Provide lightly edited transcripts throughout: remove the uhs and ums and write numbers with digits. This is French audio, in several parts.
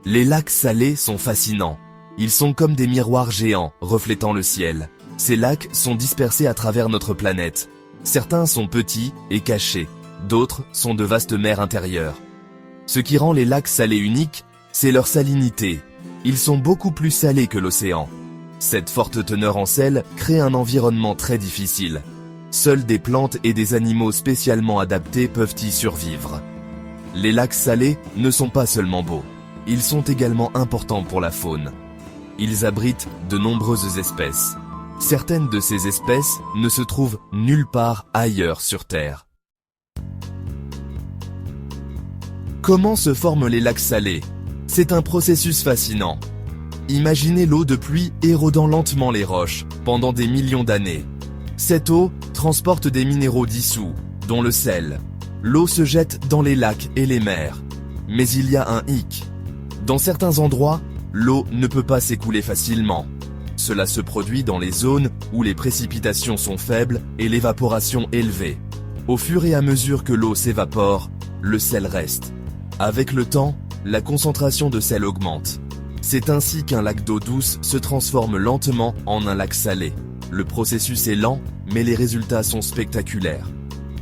Les lacs salés sont fascinants. Ils sont comme des miroirs géants reflétant le ciel. Ces lacs sont dispersés à travers notre planète. Certains sont petits et cachés, d'autres sont de vastes mers intérieures. Ce qui rend les lacs salés uniques, c'est leur salinité. Ils sont beaucoup plus salés que l'océan. Cette forte teneur en sel crée un environnement très difficile. Seules des plantes et des animaux spécialement adaptés peuvent y survivre. Les lacs salés ne sont pas seulement beaux, ils sont également importants pour la faune. Ils abritent de nombreuses espèces. Certaines de ces espèces ne se trouvent nulle part ailleurs sur Terre. Comment se forment les lacs salés? C'est un processus fascinant. Imaginez l'eau de pluie érodant lentement les roches pendant des millions d'années. Cette eau transporte des minéraux dissous, dont le sel. L'eau se jette dans les lacs et les mers. Mais il y a un hic. Dans certains endroits, l'eau ne peut pas s'écouler facilement. Cela se produit dans les zones où les précipitations sont faibles et l'évaporation élevée. Au fur et à mesure que l'eau s'évapore, le sel reste. Avec le temps, la concentration de sel augmente. C'est ainsi qu'un lac d'eau douce se transforme lentement en un lac salé. Le processus est lent, mais les résultats sont spectaculaires.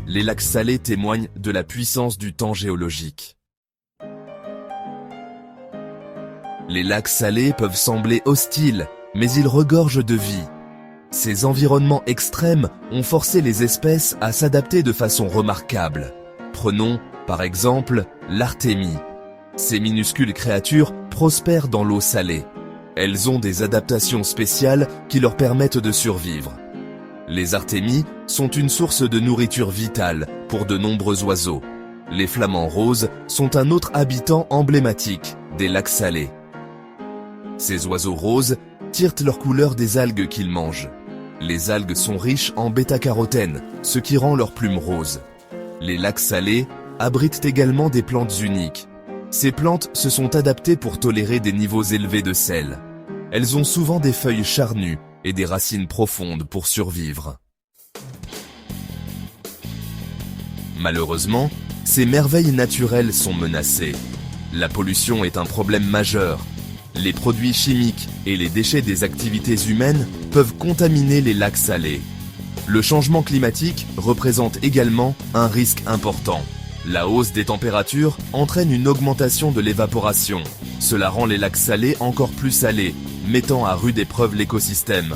Les lacs salés témoignent de la puissance du temps géologique. Les lacs salés peuvent sembler hostiles, mais ils regorgent de vie. Ces environnements extrêmes ont forcé les espèces à s'adapter de façon remarquable. Prenons, par exemple, l'artémie. Ces minuscules créatures prospèrent dans l'eau salée. Elles ont des adaptations spéciales qui leur permettent de survivre. Les artémies sont une source de nourriture vitale pour de nombreux oiseaux. Les flamants roses sont un autre habitant emblématique des lacs salés. Ces oiseaux roses tirent leur couleur des algues qu'ils mangent. Les algues sont riches en bêta-carotène, ce qui rend leurs plumes roses. Les lacs salés abritent également des plantes uniques. Ces plantes se sont adaptées pour tolérer des niveaux élevés de sel. Elles ont souvent des feuilles charnues et des racines profondes pour survivre. Malheureusement, ces merveilles naturelles sont menacées. La pollution est un problème majeur. Les produits chimiques et les déchets des activités humaines peuvent contaminer les lacs salés. Le changement climatique représente également un risque important. La hausse des températures entraîne une augmentation de l'évaporation. Cela rend les lacs salés encore plus salés, mettant à rude épreuve l'écosystème.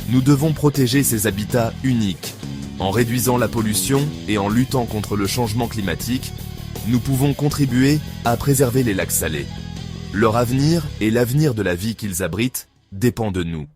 Nous devons protéger ces habitats uniques. En réduisant la pollution et en luttant contre le changement climatique, nous pouvons contribuer à préserver les lacs salés. Leur avenir et l'avenir de la vie qu'ils abritent dépend de nous.